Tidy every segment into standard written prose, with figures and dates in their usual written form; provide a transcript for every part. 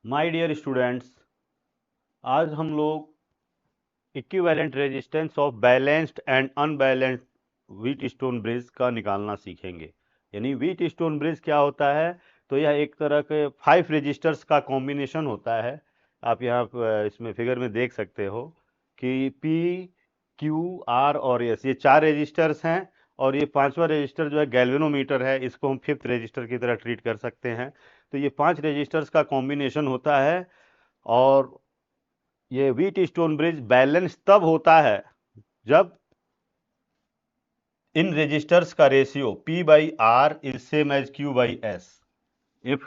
My dear students, आज हम लोग equivalent resistance of balanced and unbalanced wheat stone bridge का निकालना सीखेंगे। यानी व्हीट स्टोन ब्रिज क्या होता है? तो यह एक तरह के 5 रजिस्टर्स का कॉम्बिनेशन होता है। आप यहाँ इसमें फिगर में देख सकते हो कि पी, क्यू, आर और एस, ये 4 रजिस्टर्स हैं। और ये पांचवा रजिस्टर जो है गैल्वेनोमीटर है, इसको हम 5th रजिस्टर की तरह ट्रीट कर सकते हैं। तो ये 5 रजिस्टर्स का कॉम्बिनेशन होता है। और ये व्हीट स्टोन ब्रिज बैलेंस तब होता है जब इन रजिस्टर्स का ratio P by R is same as Q by S. If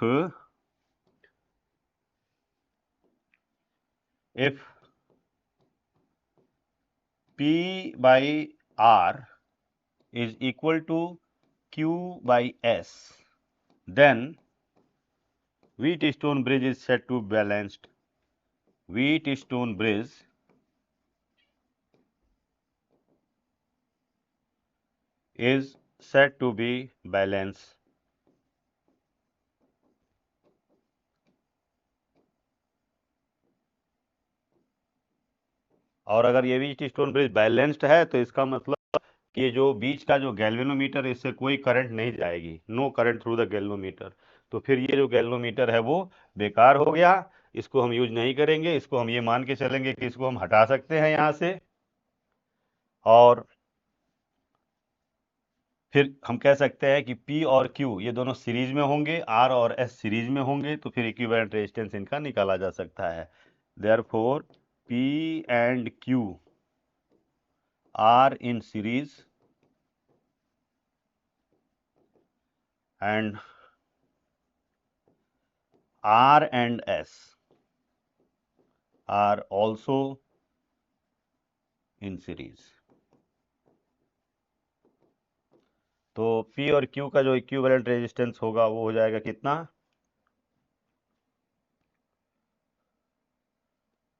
P by R is equal to Q by S, then wheat stone bridge is said to be balanced. Wheat stone bridge is said to be balanced. और अगर ये wheat stone bridge balanced है तो इसका मतलब कि ये जो बीच का जो गैल्वेनोमीटर है, इससे कोई करंट नहीं जाएगी, no current through the galvanometer. तो फिर ये जो गैल्वेनोमीटर है वो बेकार हो गया, इसको हम यूज नहीं करेंगे। इसको हम ये मान के चलेंगे कि इसको हम हटा सकते हैं यहाँ से। और फिर हम कह सकते हैं कि P और Q ये दोनों सीरीज में होंगे, R और S सीरीज में होंगे, तो फिर इक्विवेलेंट रेजिस्टेंस इनका निकाला जा सकता है। Therefore P and Q are in series and R and S are also in series। तो P और Q का जो इक्विवेलेंट रेजिस्टेंस होगा वो हो जाएगा कितना?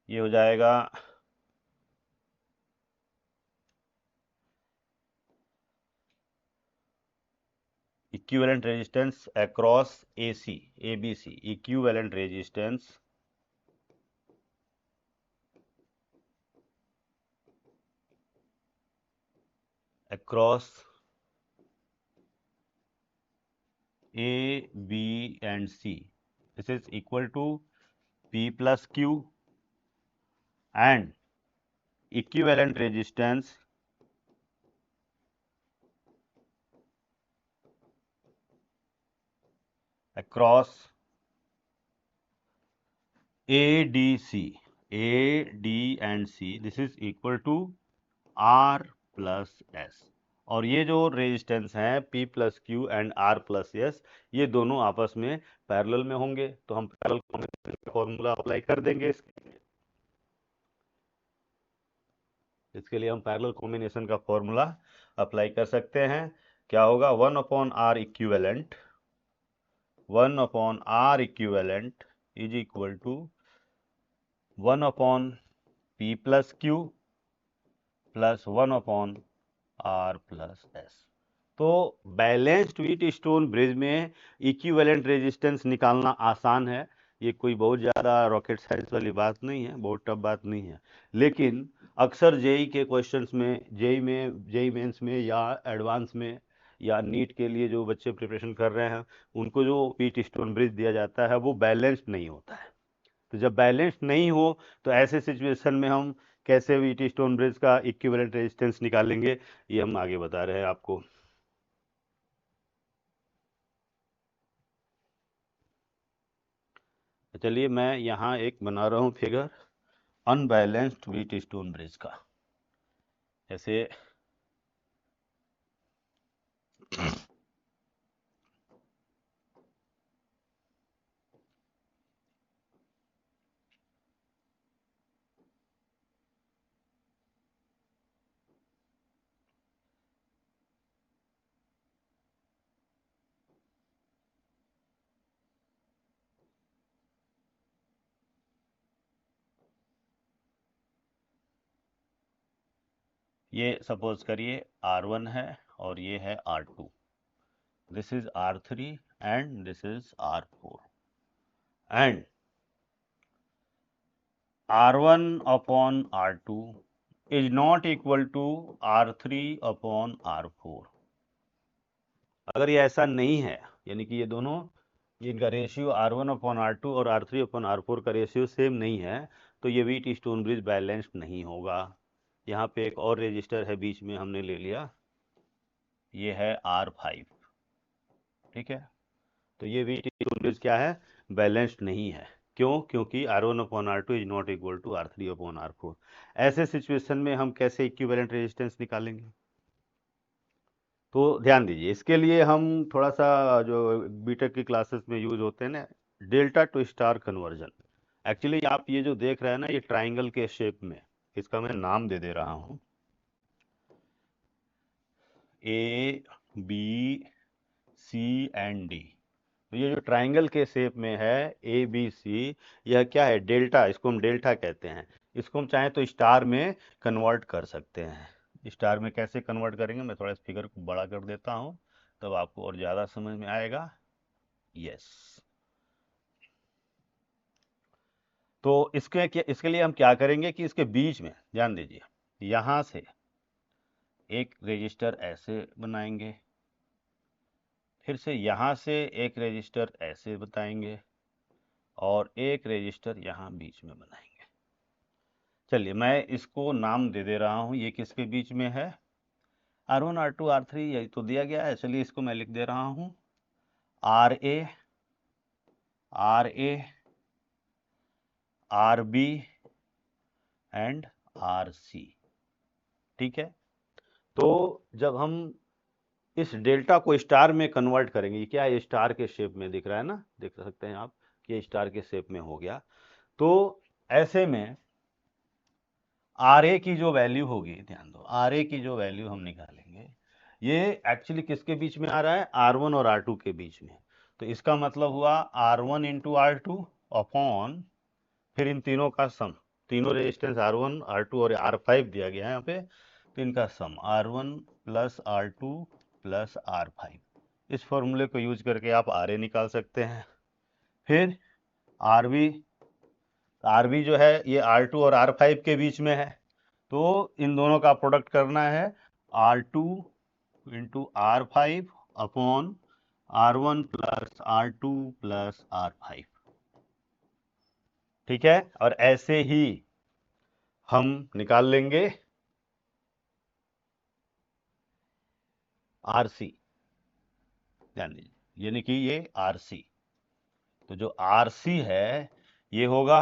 ये हो जाएगा equivalent resistance across AC ABC, equivalent resistance across A, B and C. This is equal to P plus Q and equivalent resistance across ADC. A, D and C. This is equal to R plus S। और ये जो resistance हैं P plus Q and R plus S, ये दोनों आपस में parallel में होंगे। तो हम पैरेलल कॉम्बिनेशन का फॉर्मूला अप्लाई कर देंगे। इसके लिए हम पैरेलल कॉम्बिनेशन का फॉर्मूला अप्लाई कर सकते हैं। क्या होगा? 1/R equivalent is equal to 1/P plus Q plus 1/R plus S. तो बैलेंस्ड व्हीट स्टोन ब्रिज में इक्विवेलेंट रेजिस्टेंस निकालना आसान है। ये कोई बहुत ज़्यादा रॉकेट साइंस वाली बात नहीं है, बहुत टफ बात नहीं है। लेकिन अक्सर जेई के क्वेश्चंस में, जेई मेंस में या एडवांस में या नीट के लिए जो बच्चे प्रिपरेशन कर रहे हैं, उनको जो व्हीट स्टोन ब्रिज दिया जाता है वो बैलेंस्ड नहीं होता है। तो जब बैलेंस्ड नहीं हो तो ऐसे सिचुएशन में हम कैसे व्हीट स्टोन ब्रिज का इक्विवेलेंट रेजिस्टेंस निकालेंगे, ये हम आगे बता रहे हैं आपको। चलिए मैं यहाँ एक बना रहा हूँ figure unbalanced wheat stone bridge का। जैसे ये सपोज करिए R1 है और ये है R2। This is R3 and this is R4 and R1 upon R2 is not equal to R3 upon R4। अगर ये ऐसा नहीं है, यानी कि ये दोनों, इनका रेशियो R1 अपॉन R2 और R3 अपॉन R4 का रेशियो सेम नहीं है, तो ये व्हीट स्टोन ब्रिज बैलेंस्ड नहीं होगा। यहाँ पे एक और रजिस्टर है बीच में, हमने ले लिया, ये है R5। ठीक है, तो ये व्हीट स्टोन ब्रिज क्या है, बैलेंस्ड नहीं है। क्यों? क्योंकि R1 upon R2 is not equal to R3 upon R4। ऐसे सिचुएशन में हम कैसे इक्विवेलेंट रेजिस्टेंस निकालेंगे? तो ध्यान दीजिए, इसके लिए हम थोड़ा सा, जो बीटेक की क्लासेस में यूज होते हैं ना, delta two star conversion. Actually आप ये जो देख रहे हैं ना, ये ट्राइंगल के शेप में, इसका मैं नाम दे दे रहा हूँ, A B C and D. तो ये जो ट्राइंगल के शेप में है ए बी सी, यह क्या है, डेल्टा, इसको हम डेल्टा कहते हैं। इसको हम चाहें तो स्टार में कन्वर्ट कर सकते हैं। स्टार में कैसे कन्वर्ट करेंगे, मैं थोड़ा इस फिगर को बड़ा कर देता हूँ, तब आपको और ज़्यादा समझ में आएगा। यस, तो इसके लिए हम क्या करेंगे कि इसके बीच में, ध्यान दीजिए, यहाँ से एक रजिस्टर ऐसे बनाएंगे, फिर से यहाँ से एक रजिस्टर ऐसे बताएंगे, और एक रजिस्टर यहाँ बीच में बनाएंगे। चलिए मैं इसको नाम दे दे रहा हूँ, ये किसके बीच में है, R1 R2 R3, यही तो दिया गया है। चलिए इसको मैं लिख दे रहा हूँ RA RA RB and RC। ठीक है, तो जब हम इस डेल्टा को स्टार में कन्वर्ट करेंगे, ये क्या है, स्टार के शेप में दिख रहा है ना, देख सकते हैं आप कि ये स्टार के शेप में हो गया। तो ऐसे में आर ए की जो वैल्यू होगी, ध्यान दो, आर ए की जो वैल्यू हम निकालेंगे, ये एक्चुअली किसके बीच में आ रहा है, R1 और R2 के बीच में। तो इसका मतलब हुआ R1 इंटू R2 अपॉन, फिर इन तीनों का सम, तीनों रेजिस्टेंस R1 R2 और R5 दिया गया है यहाँ पे, तो इनका सम R1 plus R2 plus R5। इस फॉर्मूले को यूज करके आप RA निकाल सकते हैं। फिर RB, RB जो है ये R2 और R5 के बीच में है, तो इन दोनों का प्रोडक्ट करना है, R2 into R5 upon R1 plus R2 plus R5। ठीक है, और ऐसे ही हम निकाल लेंगे RC। ध्यान दीजिए, यानी कि ये RC, तो जो RC है ये होगा,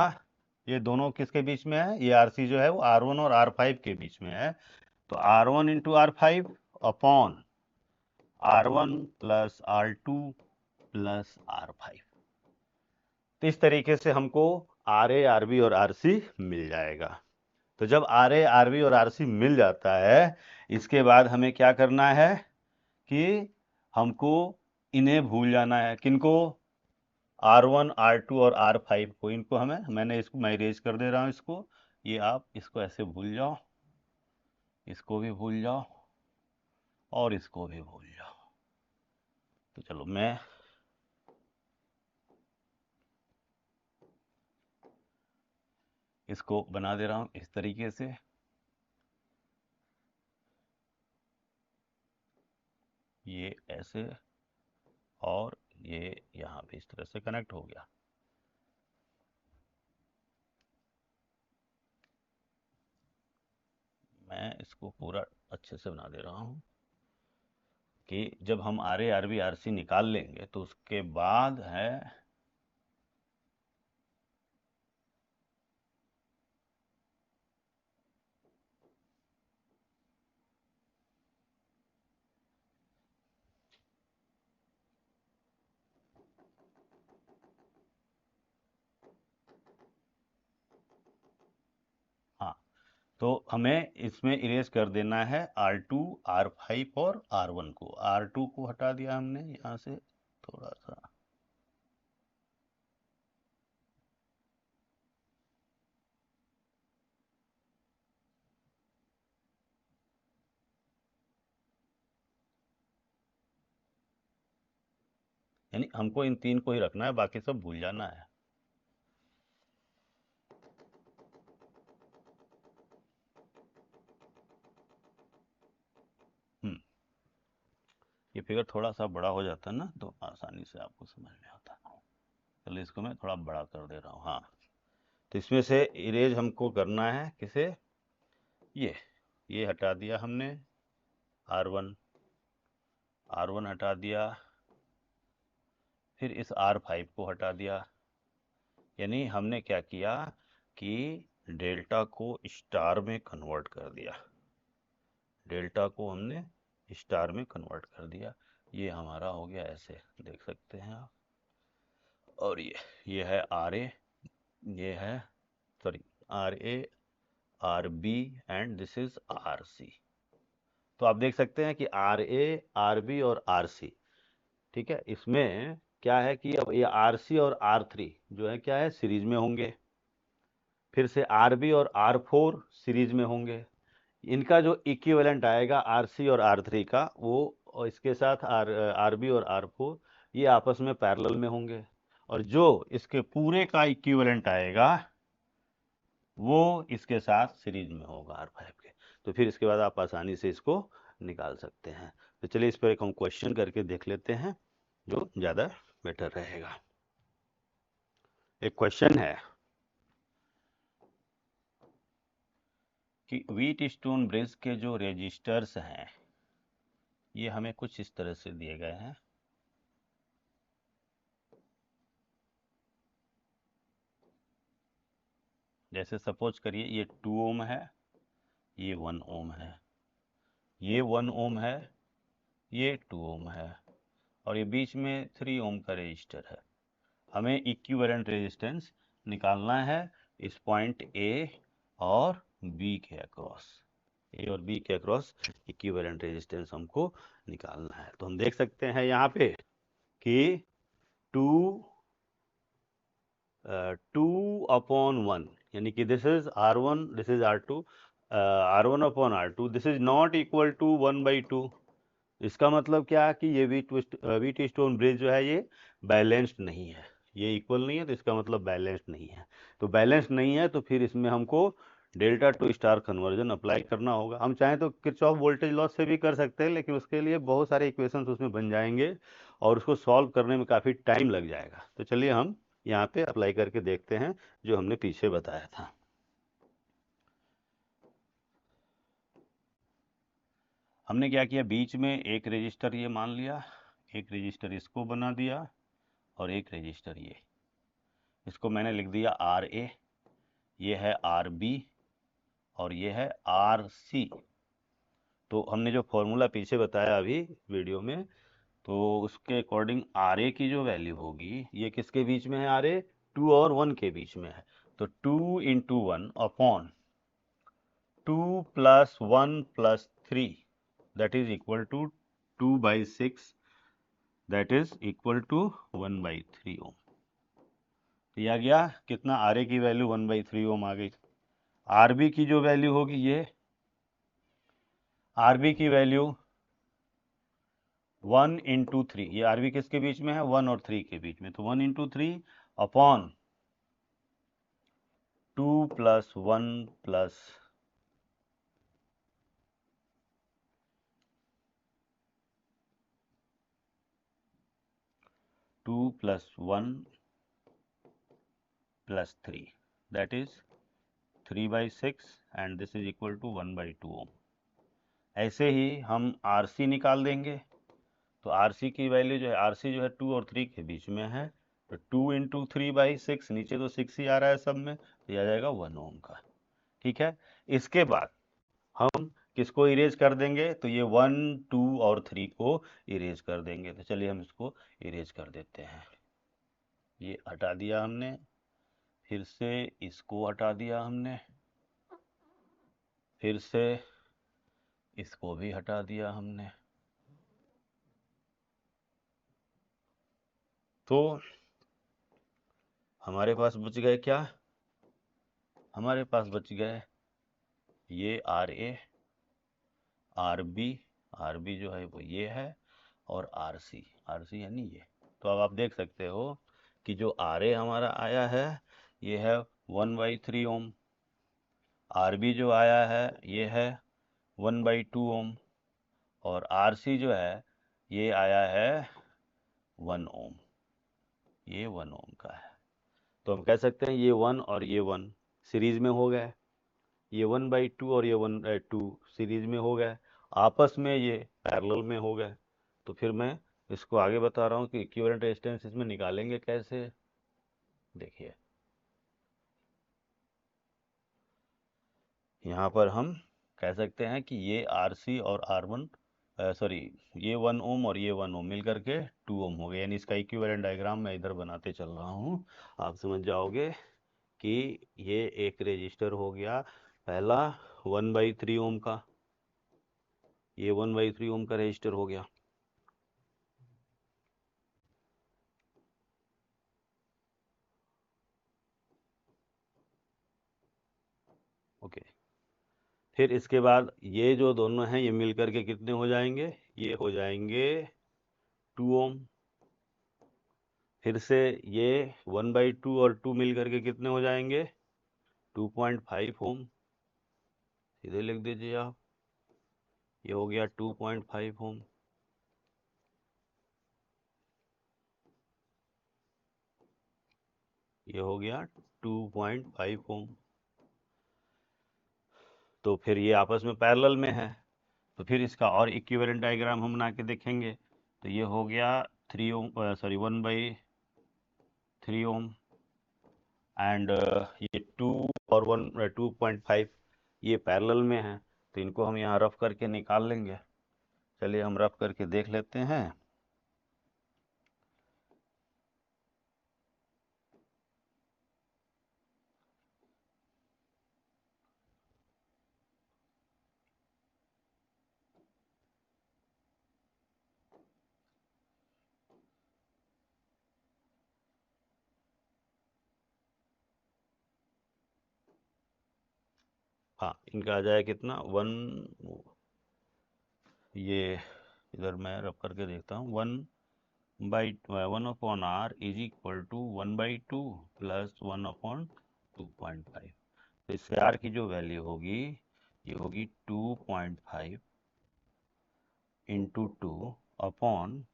ये दोनों किसके बीच में है, ये RC जो है वो R1 और R5 के बीच में है, तो R1 into R5 upon R1 plus R2 plus R5। तो इस तरीके से हमको RA RB और RC मिल जाएगा। तो जब RA RB और RC मिल जाता है, इसके बाद हमें क्या करना है कि हमको इन्हें भूल जाना है, किनको, R1 R2 और R5 को, इनको हमें, मैं इरेज कर दे रहा हूँ इसको, ये आप इसको ऐसे भूल जाओ, इसको भी भूल जाओ, और इसको भी भूल जाओ। तो चलो मैं इसको बना दे रहा हूँ इस तरीके से। ये ऐसे, और ये यहाँ पे इस तरह से कनेक्ट हो गया। मैं इसको पूरा अच्छे से बना दे रहा हूँ कि जब हम RA RB RC निकाल लेंगे तो उसके बाद है, हाँ, तो हमें इसमें इरेज कर देना है R2 R5 और R1 को। R2 को हटा दिया हमने यहाँ से थोड़ा सा, यानी हमको इन तीन को ही रखना है, बाकी सब भूल जाना है। फिगर थोड़ा सा बड़ा हो जाता है ना तो आसानी से आपको समझ में आता है। चलिए इसको मैं थोड़ा बड़ा कर दे रहा हूँ। हाँ, तो इसमें से इरेज हमको करना है किसे, ये हटा दिया हमने, R1 हटा दिया, फिर इस R5 को हटा दिया। यानी हमने क्या किया कि डेल्टा को स्टार में कन्वर्ट कर दिया, डेल्टा को हमने स्टार में कन्वर्ट कर दिया। ये हमारा हो गया, ऐसे देख सकते हैं आप। और ये है RA, ये है sorry RA RB and this is RC। तो आप देख सकते हैं कि RA RB और RC, ठीक है। इसमें क्या है कि अब ये RC और R3 जो है क्या है, सीरीज में होंगे। फिर से RB और R4 सीरीज में होंगे। इनका जो इक्विवेलेंट आएगा RC और R3 का, वो और इसके साथ RB और R4 ये आपस में पैरेलल में होंगे। और जो इसके पूरे का इक्विवेलेंट आएगा वो इसके साथ सीरीज में होगा R5 के। तो फिर इसके बाद आप आसानी से इसको निकाल सकते हैं। तो चलिए इस पर एक हम क्वेश्चन करके देख लेते हैं जो ज़्यादा बेटर रहेगा। एक क्वेश्चन है कि व्हीट स्टोन ब्रिज के जो रजिस्टर्स हैं ये हमें कुछ इस तरह से दिए गए हैं। जैसे सपोज करिए ये 2 ओम है, ये 1 ओम है, ये 1 ओम है, ये 2 ओम है, और ये बीच में 3 ओम का रजिस्टर है। हमें इक्विवेलेंट रेजिस्टेंस निकालना है इस पॉइंट ए और बी के अक्रॉस, ए और बी के अक्रॉस इक्विवेलेंट रेजिस्टेंस हमको निकालना है। तो हम देख सकते हैं यहाँ पे कि 2/1, यानी कि this is R1, this is R2, R1/R2, this is not equal to 1/2। इसका मतलब क्या कि ये व्हीट स्टोन ब्रिज जो है ये बैलेंस्ड नहीं है, ये इक्वल नहीं है, तो इसका मतलब बैलेंस्ड नहीं है। तो बैलेंस्ड नहीं है तो फिर इसमें हमको delta two star conversion apply करना होगा। हम चाहें तो किरचॉफ वोल्टेज लॉ से भी कर सकते हैं, लेकिन उसके लिए बहुत सारे इक्वेशंस उसमें बन जाएंगे और उसको सॉल्व करने में काफ़ी टाइम लग जाएगा। तो चलिए हम यहाँ पे अप्लाई करके देखते हैं जो हमने पीछे बताया था। हमने क्या किया, बीच में एक रजिस्टर ये मान लिया, एक रजिस्टर इसको बना दिया और एक रजिस्टर ये, इसको मैंने लिख दिया RA, ये है RB और ये है RC। तो हमने जो फॉर्मूला पीछे बताया अभी वीडियो में, तो उसके अकॉर्डिंग RA की जो वैल्यू होगी, ये किसके बीच में है, RA 2 और 1 के बीच में है। तो 2 × 1 upon 2 + 1 + 3 that is equal to 2/6, that is equal to 1/3 ओम। तो यह आ गया कितना, RA की वैल्यू 1/3 ओम आ गई। RB की जो वैल्यू होगी, ये RB की वैल्यू 1 × 3, ये RB किसके बीच में है, 1 और 3 के बीच में, तो 1 × 3 upon 2 + 1 + 2 + 1 + 3 that is 3/6 and this is equal to 1/2 ओम। ऐसे ही हम RC निकाल देंगे। तो RC की वैल्यू जो है, RC जो है 2 और 3 के बीच में है, तो 2 × 3/6, नीचे तो 6 ही आ रहा है सब में, तो यह आ जाएगा 1 ओम का। ठीक है, इसके बाद हम किसको इरेज कर देंगे, तो ये 1, 2 और 3 को इरेज कर देंगे। तो चलिए हम इसको इरेज कर देते हैं। ये हटा दिया हमने, फिर से इसको हटा दिया हमने, फिर से इसको भी हटा दिया हमने। तो हमारे पास बच गए क्या, हमारे पास बच गए ये RA, RB जो है वो ये है, और RC यानी ये। तो अब आप देख सकते हो कि जो RA हमारा आया है ये है 1/3 ओम, RB जो आया है ये है 1/2 ओम, और RC जो है ये आया है 1 ओम, ये 1 ओम का है। तो हम कह सकते हैं ये 1 और ये 1 सीरीज में हो गए, ये 1/2 और ये 1/2 सीरीज में हो गए, आपस में ये पैरेलल में हो गए। तो फिर मैं इसको आगे बता रहा हूँ कि इक्विवेलेंट रेजिस्टेंस इसमें निकालेंगे कैसे। देखिए यहाँ पर हम कह सकते हैं कि ये RC और R1 सॉरी ये 1 ओम और ये 1 ओम मिल करके 2 ओम हो गया, यानी इसका इक्विवेलेंट डायग्राम मैं इधर बनाते चल रहा हूँ, आप समझ जाओगे कि ये एक रेजिस्टर हो गया पहला 1/3 ओम का, ये 1/3 ओम का रेजिस्टर हो गया। ओके, फिर इसके बाद ये जो दोनों हैं ये मिल करके कितने हो जाएंगे, ये हो जाएंगे 2 ओम। फिर से ये 1/2 और 2 मिल करके कितने हो जाएंगे, 2.5 ओम। सीधे लिख दीजिए आप, ये हो गया 2.5 ओम। ये हो गया 2.5 ओम। तो फिर ये आपस में पैरेलल में है, तो फिर इसका और इक्विवेलेंट डायग्राम हम बना के देखेंगे। तो ये हो गया 3 ओम, सॉरी 1/3 ओम एंड ये 2 और 2.5 ये पैरेलल में है, तो इनको हम यहाँ रफ करके निकाल लेंगे। चलिए हम रफ करके देख लेते हैं। हाँ, इनका आ जाए कितना 1, ये इधर मैं रफ करके देखता हूँ, 1/1/R is equal to 1/2 plus 1/2.5। तो इससे R की जो वैल्यू होगी ये होगी 2.5 इंटू 2 अपॉन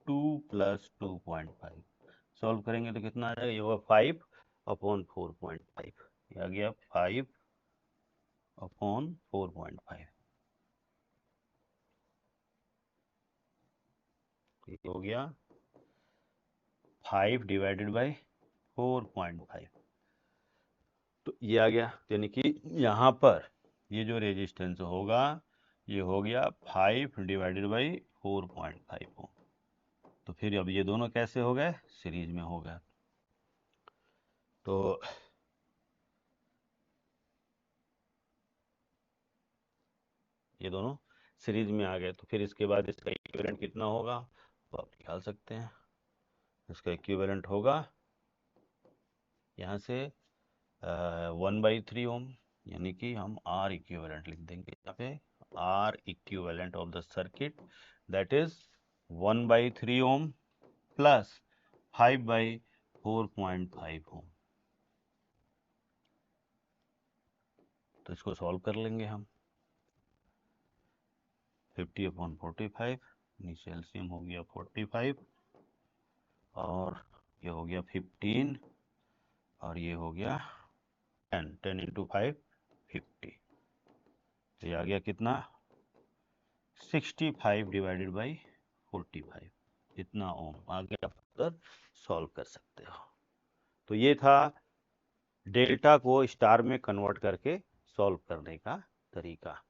2 प्लस 2.5। सॉल्व करेंगे तो कितना आ जाएगा, ये होगा 5/4.5, ये आ गया 5/4.5। ये हो गया 5/4.5। तो ये आ गया, यानी कि यहाँ पर ये जो रेजिस्टेंस होगा ये हो गया 5/4.5 ओम। तो फिर अब ये दोनों कैसे हो गए, सीरीज में हो गए। तो ये दोनों सीरीज में आ गए, तो फिर इसके बाद इसका इक्विवेलेंट कितना होगा वो आप निकाल सकते हैं। इसका इक्विवेलेंट होगा यहाँ से 1/3 ओम, यानी कि हम R इक्विवेलेंट लिख देंगे यहाँ पे, R equivalent of the circuit that is 1/3 ohm plus 5/4.5 ओम। तो इसको सॉल्व कर लेंगे हम। 50/45, नीचे एलसीएम हो गया 45 और ये हो गया 15 और ये हो गया 10 इंटू 5 50। तो ये आ गया कितना 65/45, इतना ओम। आगे आप फर्दर सॉल्व कर सकते हो। तो ये था डेल्टा को स्टार में कन्वर्ट करके सॉल्व करने का तरीका।